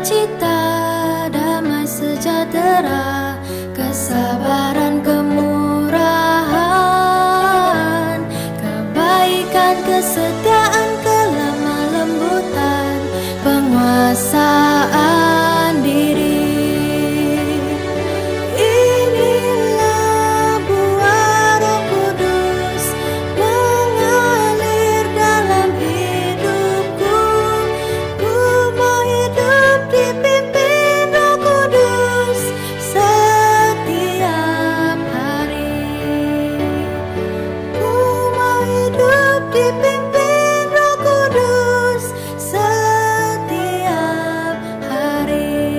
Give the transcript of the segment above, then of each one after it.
sukacita, damai sejahtera, kesabaran, kemurahan, kebaikan, kesetiaan, kelemah lembutan, penguasaan diri. Inilah buah Roh Kudus mengalir dalam hidupku. Ku mau hidup dipimpin Roh Kudus setiap hari. Ku mau hidup dipimpin Roh Kudus setiap hari.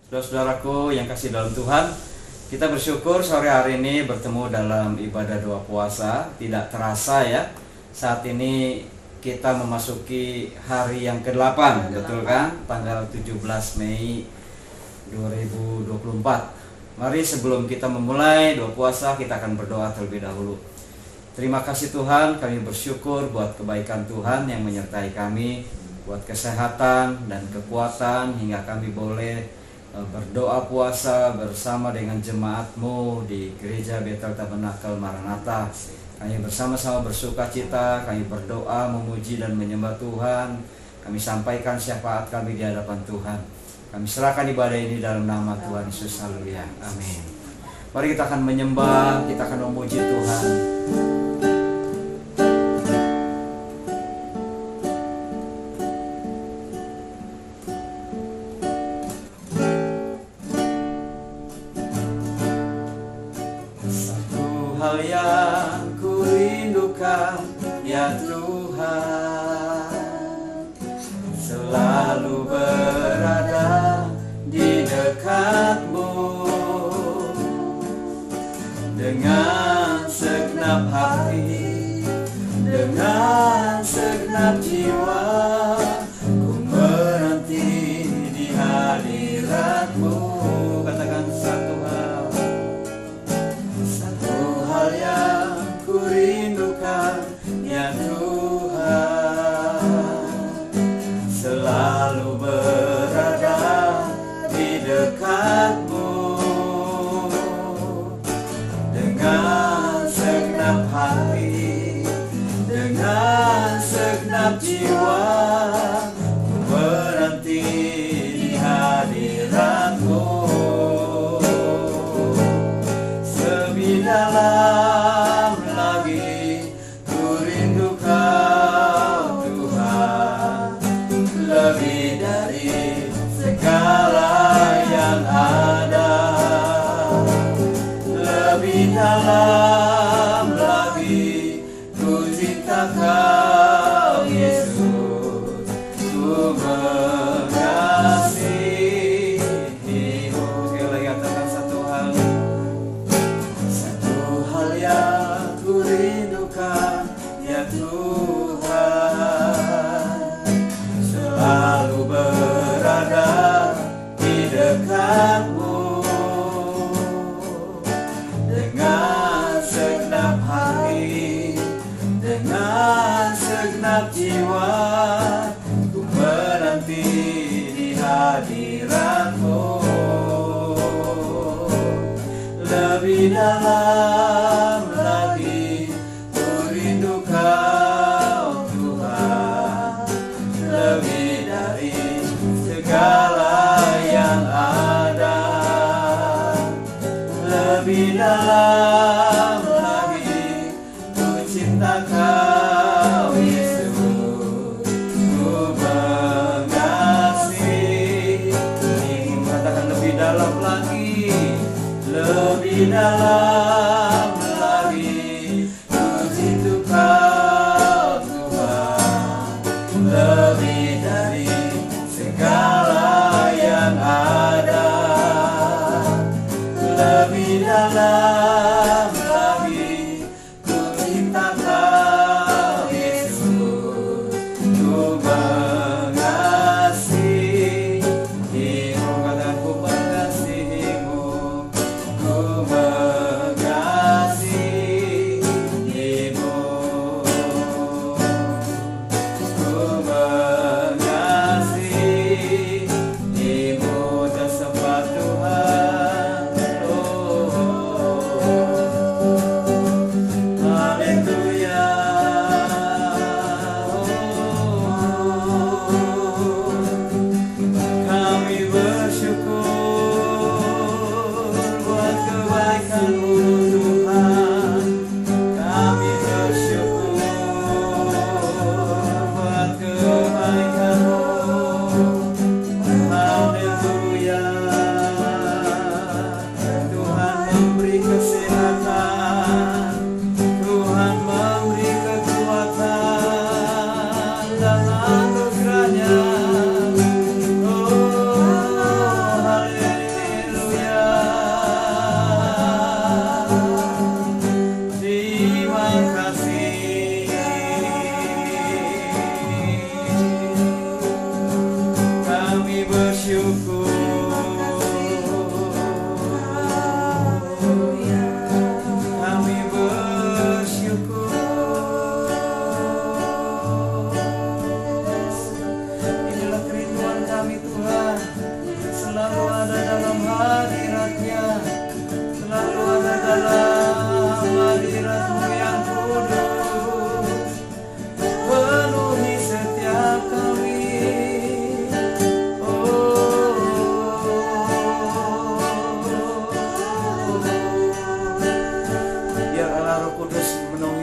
Saudara-saudaraku yang kasih dalam Tuhan, kita bersyukur sore hari ini bertemu dalam ibadah doa puasa. Tidak terasa ya, saat ini kita memasuki hari yang ke-8, betul kan? Tanggal 17 Mei 2024. Mari sebelum kita memulai doa puasa, kita akan berdoa terlebih dahulu. Terima kasih Tuhan, kami bersyukur buat kebaikan Tuhan yang menyertai kami, buat kesehatan dan kekuatan hingga kami boleh berdoa puasa bersama dengan jemaat-Mu di Gereja Bethel Tabernakel Maranatha. Kami bersama-sama bersukacita, kami berdoa, memuji dan menyembah Tuhan. Kami sampaikan syafaat kami di hadapan Tuhan. Kami serahkan ibadah ini dalam nama Tuhan Yesus. Haleluya. Amin. Mari kita akan menyembah, kita akan memuji Tuhan. Hal yang ku rindukan ya Tuhan, selalu berada di dekat-Mu dengan segenap hati, dengan segenap jiwa. Ku menanti di hadirat-Mu. Katakan satu hal yang ku rindukan ya Tuhan, selalu berada di dekat-Mu dengan segenap hati, dengan segenap jiwa. Ku menanti di hadirat-Mu. Lebih dalam lagi ku rindu Kau Tuhan, lebih dari segala yang ada. Lebih dalam lagi ku cinta Kau Yesus, ku mengasihi-Mu. Sekali lagi katakan satu hal yang ku rindukan ya Tuhan, selalu berada di dekat-Mu dengan segenap hati, dengan segenap jiwa. Ku menanti di hadirat-Mu. Lebih dalam lagi ku rindu Kau Tuhan, lebih dari segala yang ada. Lebih dalam lagi ku cinta Kau Yesus, ku mengasihi-Mu. Katakan lebih dalam lagi, lebih dalam lagi ku cinta Kau Tuhan, lebih dari segala yang ada. Lebih dalam lagi ku cinta Kau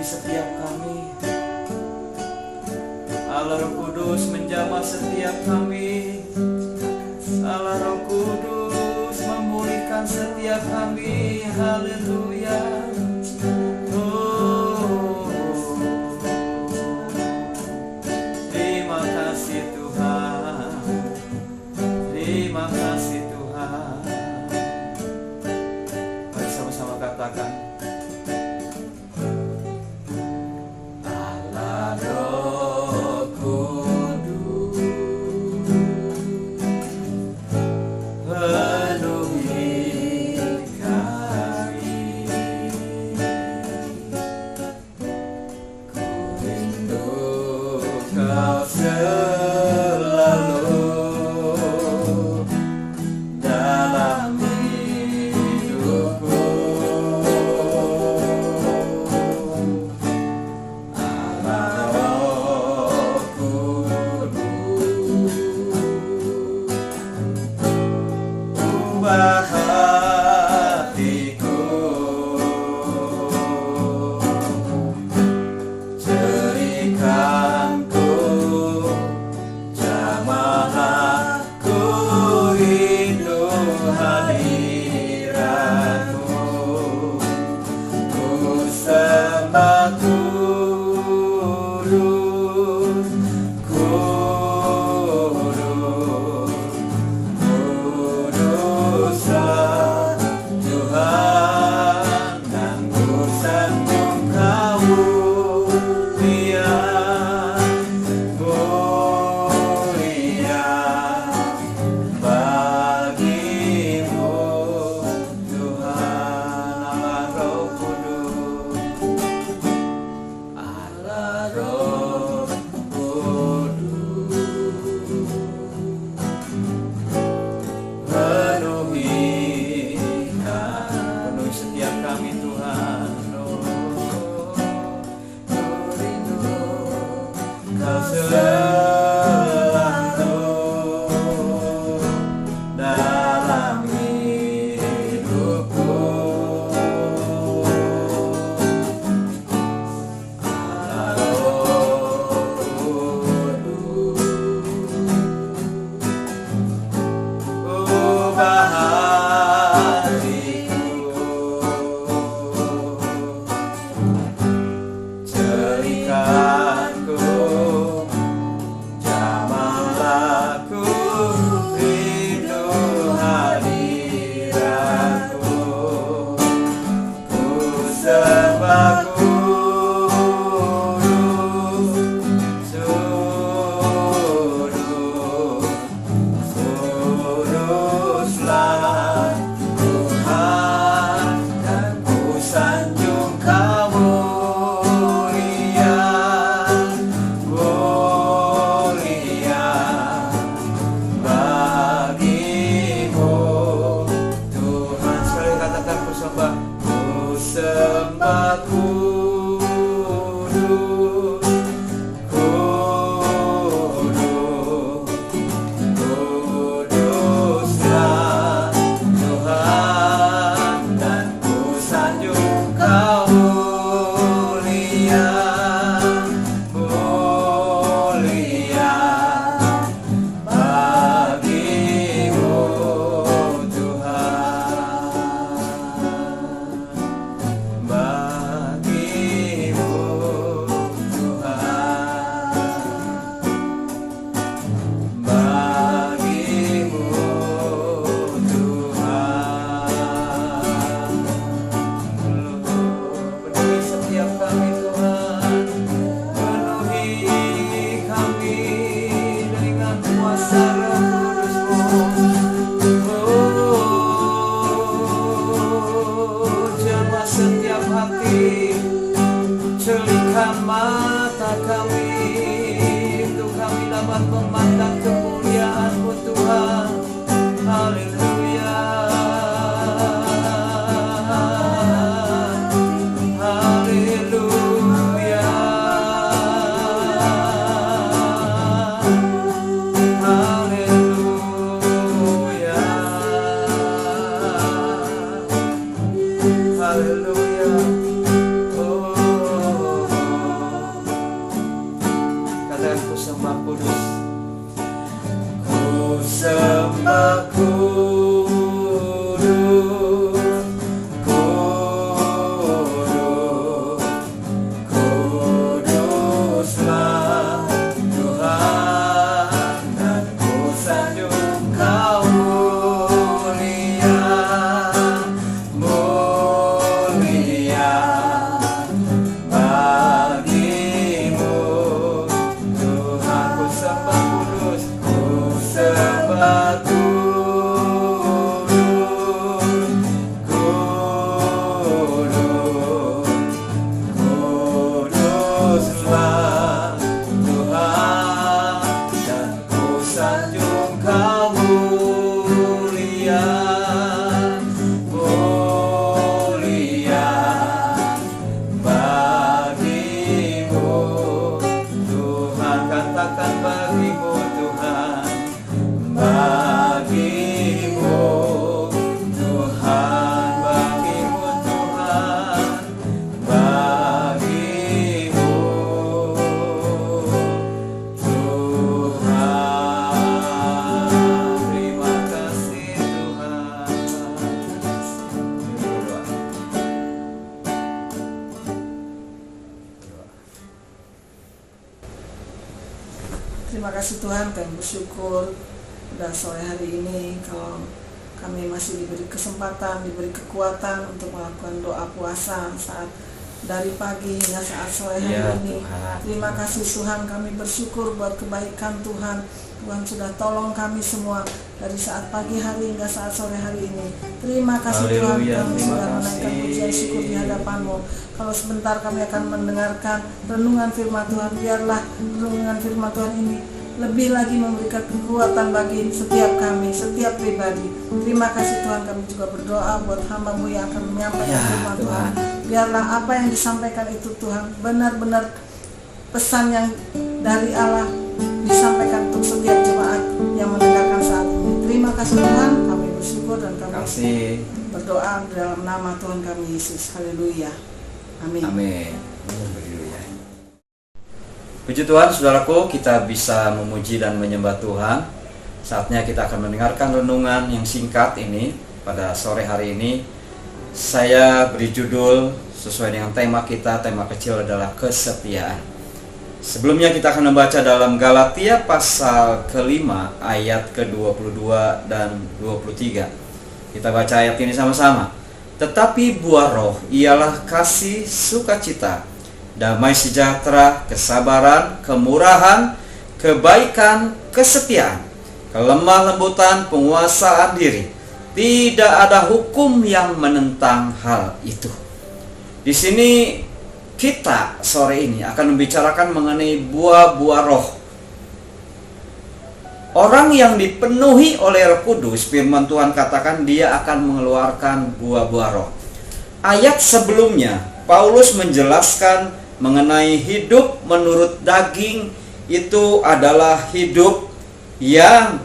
setiap kami. Allah Roh Kudus menjamah setiap kami. Allah Roh Kudus memulihkan setiap kami. Haleluya. Oh, terima kasih Tuhan. Terima kasih Tuhan. Mari sama-sama katakan. Allah Roh Kudus penuhi kami. Ku rindu Kau selalu dalam hidupku. Allah Roh Kudus, ubah hatiku, cerikanku, jamahlah ku rindu hadiratmu. Ku sembah kudus, kudus, kuduslah Tuhan, dan ku sanjung kemuliaan, mulia bagimu Tuhan. Allah Roh Kudus, Allah Roh Kudus, penuhi setiap kami Tuhan. Oh, ku rindu Kau selalu dalam hidupku. Allah Roh Kudus, ubah hatiku, cerikanku, jamahlah ku rindu hadiratmu. Ku sembah kudus, sudus, kuduslah Tuhan, dan ku sanjung kemuliaan, mulia bagimu Tuhan. Sekali katakan ku sembah kudus, kudus, kuduslah Tuhan, dan ku sanjung kemuliaan, mulia bagimu Tuhan, bagimu Tuhan, bagimu Tuhan. Penuhi setiap kami Tuhan, penuhi kami dengan kuasa Roh Kudus-Mu. Oh, jamah setiap hati, celikan mata kami, untuk kami dapat memandang kemuliaan-Mu Tuhan. Haleluya. Haleluya. Haleluya. Haleluya. Oh, kuduslah Tuhan, dan ku sanjung Kau mulia, mulia bagimu Tuhan. Katakan bagimu Tuhan, bagimu Tuhan, bagimu Tuhan, bagimu Tuhan. Terima kasih Tuhan. Berdoa. Terima kasih Tuhan, kami bersyukur pada sore hari ini kalau kami masih diberi kesempatan, diberi kekuatan untuk melakukan doa puasa saat dari pagi hingga saat sore hari Ya, ini. Tuhan. Terima kasih Tuhan, kami bersyukur buat kebaikan Tuhan. Tuhan sudah tolong kami semua dari saat pagi hari hingga saat sore hari ini. Terima kasih Tuhan, Haleluya, kami terima sudah menaikkan kasih. pujian syukur di hadapan-Mu. Kalau sebentar kami akan mendengarkan renungan firman Tuhan, biarlah renungan firman Tuhan ini lebih lagi memberikan kekuatan bagi setiap kami, setiap pribadi. Terima kasih Tuhan, kami juga berdoa buat hamba-Mu yang akan menyampaikan Ya, firman Tuhan. Tuhan. Biarlah apa yang disampaikan itu Tuhan benar-benar pesan yang dari Allah disampaikan untuk setiap jemaat yang mendengarkan saat ini. Terima kasih Tuhan, kami bersyukur dan Terima kami kasih. berdoa dalam nama Tuhan kami Yesus. Haleluya. Amin. Amin. Haleluya. Puji Tuhan, saudaraku, kita bisa memuji dan menyembah Tuhan. Saatnya kita akan mendengarkan renungan yang singkat ini pada sore hari ini. Saya beri judul sesuai dengan tema kita. Tema kecil adalah kesetiaan. Sebelumnya kita akan membaca dalam Galatia pasal ke-5 ayat ke-22 dan 23. Kita baca ayat ini sama-sama. Tetapi buah roh ialah kasih, sukacita, damai sejahtera, kesabaran, kemurahan, kebaikan, kesetiaan, kelemah lembutan, penguasaan diri. Tidak ada hukum yang menentang hal itu. Di sini kita sore ini akan membicarakan mengenai buah-buah roh. Orang yang dipenuhi oleh Roh Kudus, firman Tuhan katakan dia akan mengeluarkan buah-buah roh. Ayat sebelumnya Paulus menjelaskan mengenai hidup menurut daging itu adalah hidup yang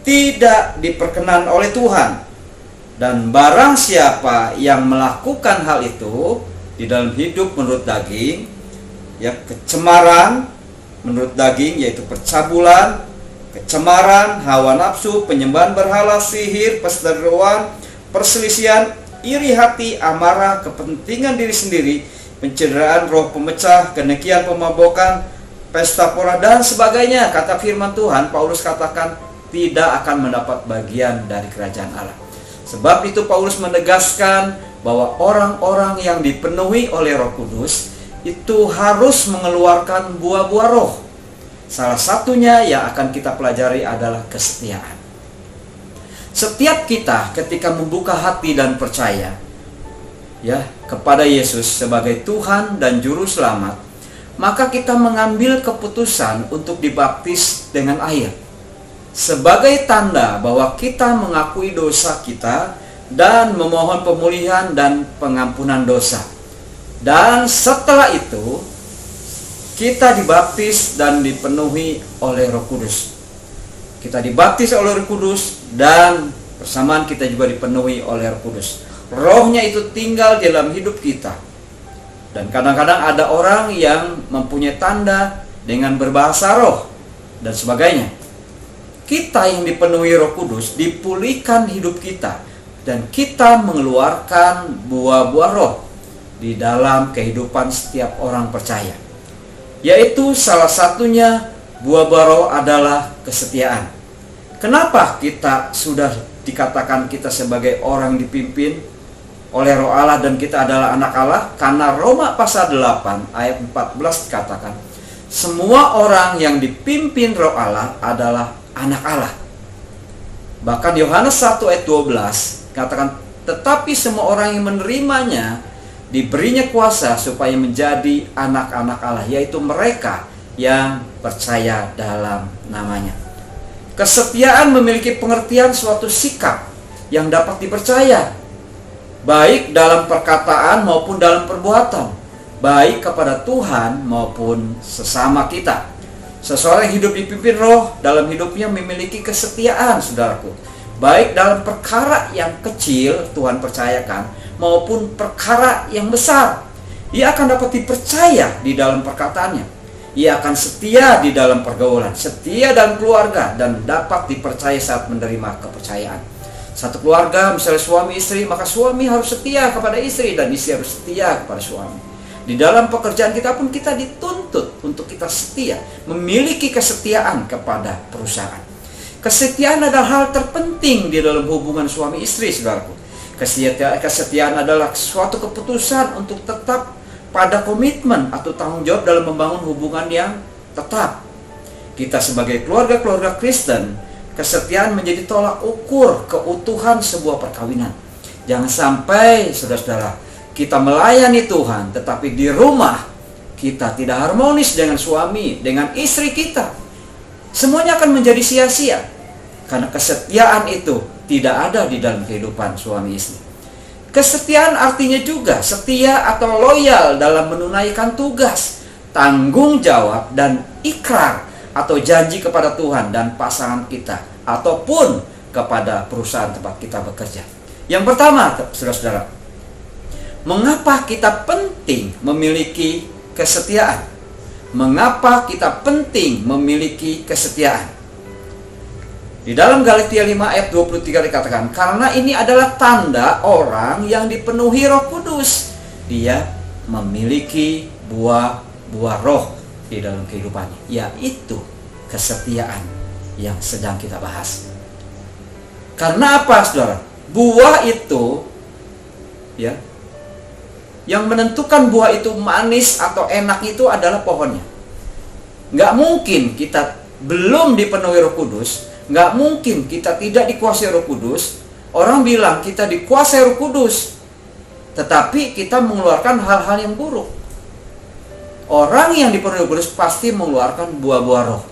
tidak diperkenan oleh Tuhan. Dan barang siapa yang melakukan hal itu di dalam hidup menurut daging, ya, kecemaran menurut daging yaitu percabulan, kecemaran, hawa nafsu, penyembahan berhala, sihir, perseteruan, perselisihan, iri hati, amarah, kepentingan diri sendiri, pencederaan roh pemecah, kenekian, pemabokan, pesta pora dan sebagainya. Kata firman Tuhan, Paulus katakan tidak akan mendapat bagian dari kerajaan Allah. Sebab itu Paulus menegaskan bahwa orang-orang yang dipenuhi oleh Roh Kudus itu harus mengeluarkan buah-buah roh. Salah satunya yang akan kita pelajari adalah kesetiaan. Setiap kita ketika membuka hati dan percaya ya kepada Yesus sebagai Tuhan dan Juru Selamat, maka kita mengambil keputusan untuk dibaptis dengan air sebagai tanda bahwa kita mengakui dosa kita dan memohon pemulihan dan pengampunan dosa. Dan setelah itu kita dibaptis dan dipenuhi oleh Roh Kudus. Kita dibaptis oleh Roh Kudus dan bersamaan kita juga dipenuhi oleh Roh Kudus. Rohnya itu tinggal di dalam hidup kita. Dan kadang-kadang ada orang yang mempunyai tanda dengan berbahasa roh dan sebagainya. Kita yang dipenuhi Roh Kudus dipulihkan hidup kita dan kita mengeluarkan buah-buah roh di dalam kehidupan setiap orang percaya. Yaitu salah satunya buah-buah roh adalah kesetiaan. Kenapa kita sudah dikatakan kita sebagai orang dipimpin oleh Roh Allah dan kita adalah anak Allah? Karena Roma pasal 8 ayat 14 dikatakan, semua orang yang dipimpin Roh Allah adalah anak Allah. Bahkan Yohanes 1 ayat 12 katakan, tetapi semua orang yang menerimanya diberinya kuasa supaya menjadi anak-anak Allah, yaitu mereka yang percaya dalam namanya. Kesetiaan memiliki pengertian suatu sikap yang dapat dipercaya, baik dalam perkataan maupun dalam perbuatan, baik kepada Tuhan maupun sesama kita. Seseorang yang hidup dipimpin Roh dalam hidupnya memiliki kesetiaan, saudaraku, baik dalam perkara yang kecil Tuhan percayakan maupun perkara yang besar. Ia akan dapat dipercaya di dalam perkataannya. Ia akan setia di dalam pergaulan, setia dalam keluarga, dan dapat dipercaya saat menerima kepercayaan. Satu keluarga, misalnya suami istri, maka suami harus setia kepada istri dan istri harus setia kepada suami. Di dalam pekerjaan kita pun kita dituntut untuk kita setia, memiliki kesetiaan kepada perusahaan. Kesetiaan adalah hal terpenting di dalam hubungan suami istri, saudaraku. Kesetiaan adalah suatu keputusan untuk tetap pada komitmen atau tanggung jawab dalam membangun hubungan yang tetap. Kita sebagai keluarga-keluarga Kristen, kesetiaan menjadi tolak ukur keutuhan sebuah perkawinan. Jangan sampai, saudara-saudara, kita melayani Tuhan, tetapi di rumah kita tidak harmonis dengan suami, dengan istri kita. Semuanya akan menjadi sia-sia, karena kesetiaan itu tidak ada di dalam kehidupan suami istri. Kesetiaan artinya juga setia atau loyal dalam menunaikan tugas, tanggung jawab, dan ikrar atau janji kepada Tuhan dan pasangan kita, ataupun kepada perusahaan tempat kita bekerja. Yang pertama, saudara-saudara, mengapa kita penting memiliki kesetiaan? Mengapa kita penting memiliki kesetiaan? Di dalam Galatia 5 ayat 23 dikatakan, karena ini adalah tanda orang yang dipenuhi Roh Kudus. Dia memiliki buah roh di dalam kehidupannya, yaitu kesetiaan yang sedang kita bahas. Karena apa, saudara? Buah itu, ya, yang menentukan buah itu manis atau enak itu adalah pohonnya. Nggak mungkin kita belum dipenuhi Roh Kudus, nggak mungkin kita tidak dikuasai Roh Kudus. Orang bilang kita dikuasai Roh Kudus, tetapi kita mengeluarkan hal-hal yang buruk. Orang yang dipenuhi Roh Kudus pasti mengeluarkan buah-buah roh.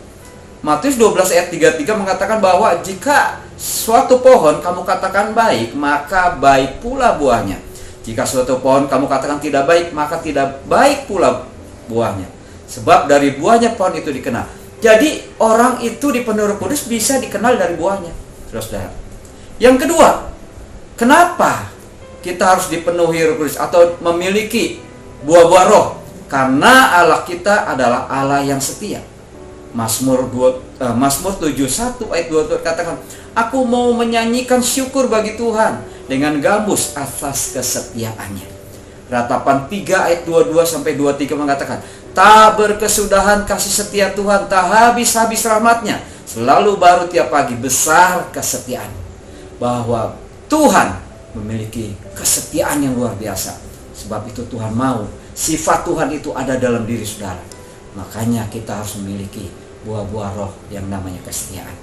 Matius 12 ayat 33 mengatakan bahwa jika suatu pohon kamu katakan baik, maka baik pula buahnya. Jika suatu pohon kamu katakan tidak baik, maka tidak baik pula buahnya. Sebab dari buahnya pohon itu dikenal. Jadi orang itu dipenuhi Roh Kudus bisa dikenal dari buahnya, saudara. Yang kedua, kenapa kita harus dipenuhi Roh Kudus atau memiliki buah-buah roh? Karena Allah kita adalah Allah yang setia. Mazmur 71 ayat 22 katakan, aku mau menyanyikan syukur bagi Tuhan dengan gambus atas kesetiaannya. Ratapan 3 ayat 22 sampai 23 mengatakan, tak berkesudahan kasih setia Tuhan, tak habis-habis rahmatnya, selalu baru tiap pagi, besar kesetiaan. Bahwa Tuhan memiliki kesetiaan yang luar biasa. Sebab itu Tuhan mau sifat Tuhan itu ada dalam diri saudara. Makanya kita harus memiliki buah-buah roh yang namanya kesetiaan.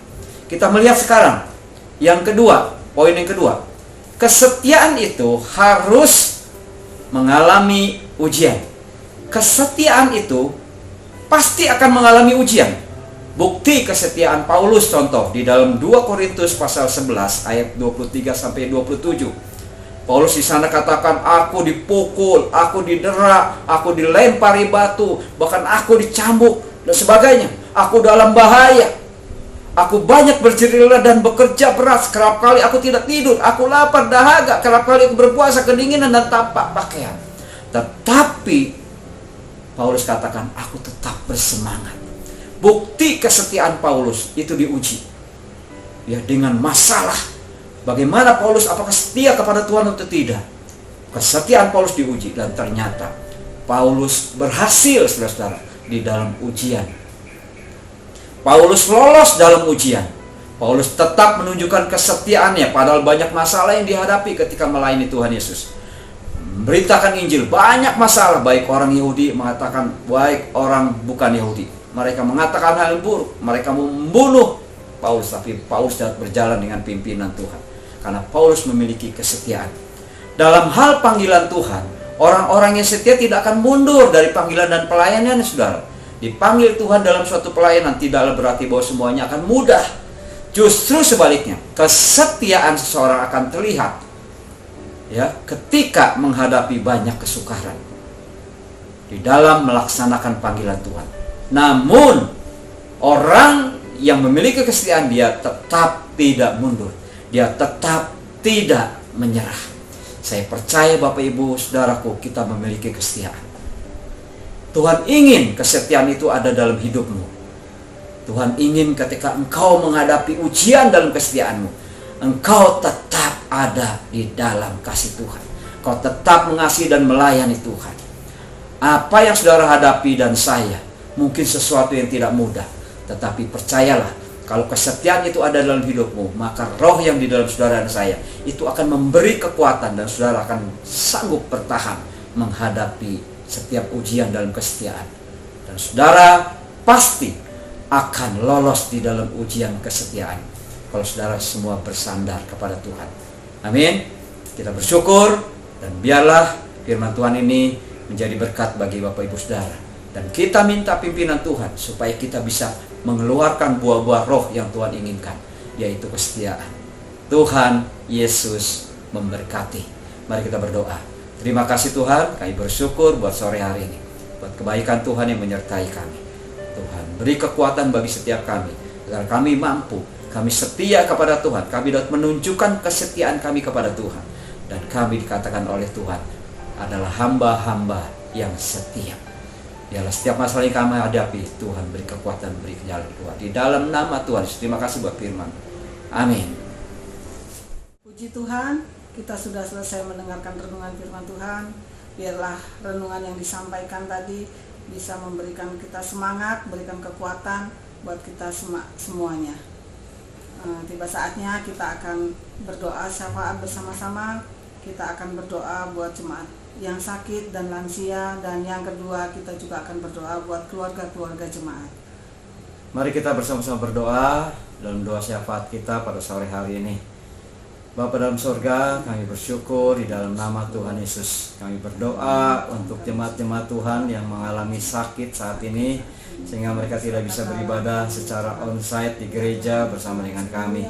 Kita melihat sekarang yang kedua, poin yang kedua, kesetiaan itu harus mengalami ujian. Kesetiaan itu pasti akan mengalami ujian. Bukti kesetiaan Paulus contoh di dalam 2 Korintus pasal 11 ayat 23 sampai 27. Paulus di sana katakan, aku dipukul, aku didera, aku dilempari batu, bahkan aku dicambuk dan sebagainya. Aku dalam bahaya. Aku banyak berjerila dan bekerja berat. Kerap kali aku tidak tidur. Aku lapar, dahaga. Kerap kali aku berpuasa, kedinginan dan tanpa pakaian. Tetapi Paulus katakan, aku tetap bersemangat. Bukti kesetiaan Paulus itu diuji. Ya, dengan masalah. Bagaimana Paulus, apakah setia kepada Tuhan atau tidak? Kesetiaan Paulus diuji dan ternyata Paulus berhasil, saudara-saudara, di dalam ujian. Paulus lolos dalam ujian. Paulus tetap menunjukkan kesetiaannya padahal banyak masalah yang dihadapi ketika melayani Tuhan Yesus. Beritakan Injil, banyak masalah, baik orang Yahudi mengatakan, baik orang bukan Yahudi. Mereka mengatakan hal yang buruk, mereka membunuh Paulus, tapi Paulus dapat berjalan dengan pimpinan Tuhan. Karena Paulus memiliki kesetiaan. Dalam hal panggilan Tuhan, Orang-orang yang setia tidak akan mundur dari panggilan dan pelayanan, saudara. Dipanggil Tuhan dalam suatu pelayanan tidaklah berarti bahwa semuanya akan mudah. Justru sebaliknya, kesetiaan seseorang akan terlihat ya ketika menghadapi banyak kesukaran di dalam melaksanakan panggilan Tuhan. Namun orang yang memiliki kesetiaan, dia tetap tidak mundur, dia tetap tidak menyerah. Saya percaya Bapak Ibu Saudaraku, kita memiliki kesetiaan. Tuhan ingin kesetiaan itu ada dalam hidupmu. Tuhan ingin ketika engkau menghadapi ujian dalam kesetiaanmu, engkau tetap ada di dalam kasih Tuhan. Kau tetap mengasihi dan melayani Tuhan. Apa yang saudara hadapi dan saya mungkin sesuatu yang tidak mudah, tetapi percayalah, kalau kesetiaan itu ada dalam hidupmu, maka roh yang di dalam saudara dan saya itu akan memberi kekuatan, dan saudara akan sanggup bertahan menghadapi setiap ujian dalam kesetiaan. Dan saudara pasti akan lolos di dalam ujian kesetiaan kalau saudara semua bersandar kepada Tuhan. Amin. Kita bersyukur, dan biarlah firman Tuhan ini menjadi berkat bagi Bapak Ibu Saudara. Dan kita minta pimpinan Tuhan supaya kita bisa mengeluarkan buah-buah roh yang Tuhan inginkan, yaitu kesetiaan. Tuhan Yesus memberkati. Mari kita berdoa. Terima kasih Tuhan, kami bersyukur buat sore hari ini, buat kebaikan Tuhan yang menyertai kami. Tuhan, beri kekuatan bagi setiap kami, agar kami mampu, kami setia kepada Tuhan, kami dapat menunjukkan kesetiaan kami kepada Tuhan, dan kami dikatakan oleh Tuhan adalah hamba-hamba yang setia. Biarlah setiap masalah yang kami hadapi, Tuhan beri kekuatan, beri jalan keluar. Di dalam nama Tuhan, terima kasih buat firman. Amin. Puji Tuhan, kita sudah selesai mendengarkan renungan firman Tuhan. Biarlah renungan yang disampaikan tadi bisa memberikan kita semangat, berikan kekuatan buat kita semuanya. Tiba saatnya kita akan berdoa syafaat bersama-sama. Kita akan berdoa buat jemaat yang sakit dan lansia, dan yang kedua kita juga akan berdoa buat keluarga-keluarga jemaat. Mari kita bersama-sama berdoa dalam doa syafaat kita pada sore hari ini. Bapa dalam surga, kami bersyukur di dalam nama Tuhan Yesus. Kami berdoa untuk jemaat-jemaat Tuhan yang mengalami sakit saat ini, sehingga mereka tidak bisa beribadah secara onsite di gereja bersama dengan kami.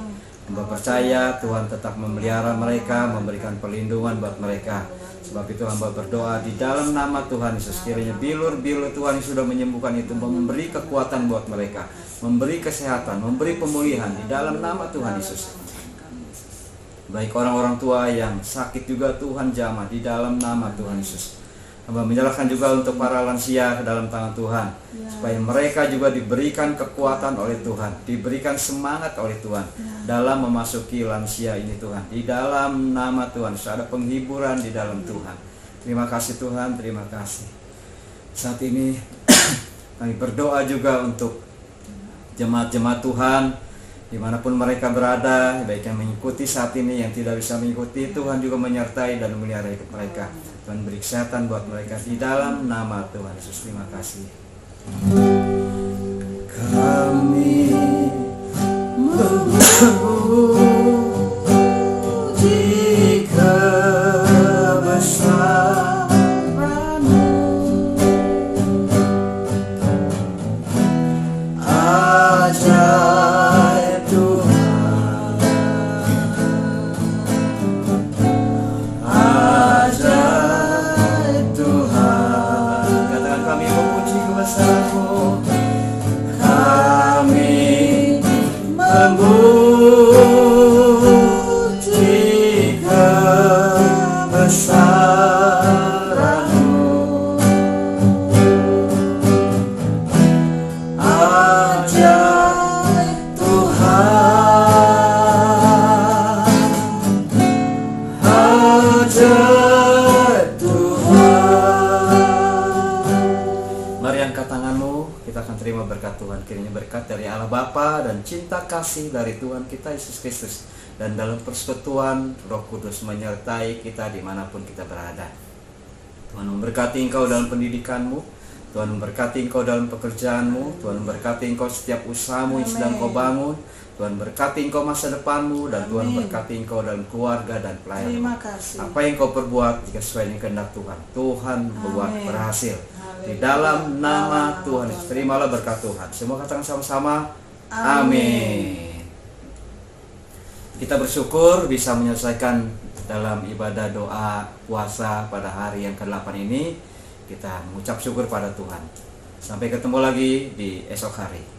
Hamba percaya Tuhan tetap memelihara mereka, memberikan perlindungan buat mereka. Sebab itu hamba berdoa di dalam nama Tuhan Yesus, kiranya bilur-bilur Tuhan yang sudah menyembuhkan itu memberi kekuatan buat mereka, memberi kesehatan, memberi pemulihan di dalam nama Tuhan Yesus. Baik orang-orang tua yang sakit juga Tuhan jamah di dalam nama Tuhan Yesus. Hamba menyerahkan juga untuk para lansia ke dalam tangan Tuhan, supaya mereka juga diberikan kekuatan oleh Tuhan, diberikan semangat oleh Tuhan dalam memasuki lansia ini Tuhan. Di dalam nama Tuhan, ada penghiburan di dalam Tuhan. Terima kasih Tuhan, terima kasih. Saat ini kami berdoa juga untuk jemaat-jemaat Tuhan dimanapun mereka berada, baik yang mengikuti saat ini, yang tidak bisa mengikuti, Tuhan juga menyertai dan memelihara mereka. Tuhan beri kesehatan buat mereka di dalam nama Tuhan Yesus. Terima kasih. Kami memuji kebesaran-Mu, ajaib Tuhan, ajaib Tuhan. Katakan kami memuji kebesaran-Mu, kami memuji kebesaran-Mu, ajaib Tuhan, ajaib Tuhan. Mari angkat tanganmu, kita akan terima berkat Tuhan. Kiranya berkat dari Allah Bapa dan cinta kasih dari Tuhan kita Yesus Kristus, dan dalam persekutuan Roh Kudus menyertai kita dimanapun kita berada. Tuhan memberkati engkau dalam pendidikanmu, Tuhan memberkati engkau dalam pekerjaanmu. Tuhan memberkati engkau setiap usahamu yang sedang kau bangun. Tuhan berkati engkau masa depanmu, dan Tuhan Amin. berkati engkau dalam keluarga dan pelayanan. Terima kasih. Apa yang kau perbuat jika sesuai dengan kehendak Tuhan, Tuhan membuat Amin. berhasil. Di Haleluya. dalam nama Dalam Tuhan, nama Tuhan. terimalah berkat Tuhan. Semua katakan sama-sama, Amin. amin. Kita bersyukur bisa menyelesaikan dalam ibadah doa puasa pada hari yang ke-8 ini. Kita mengucap syukur pada Tuhan. Sampai ketemu lagi di esok hari.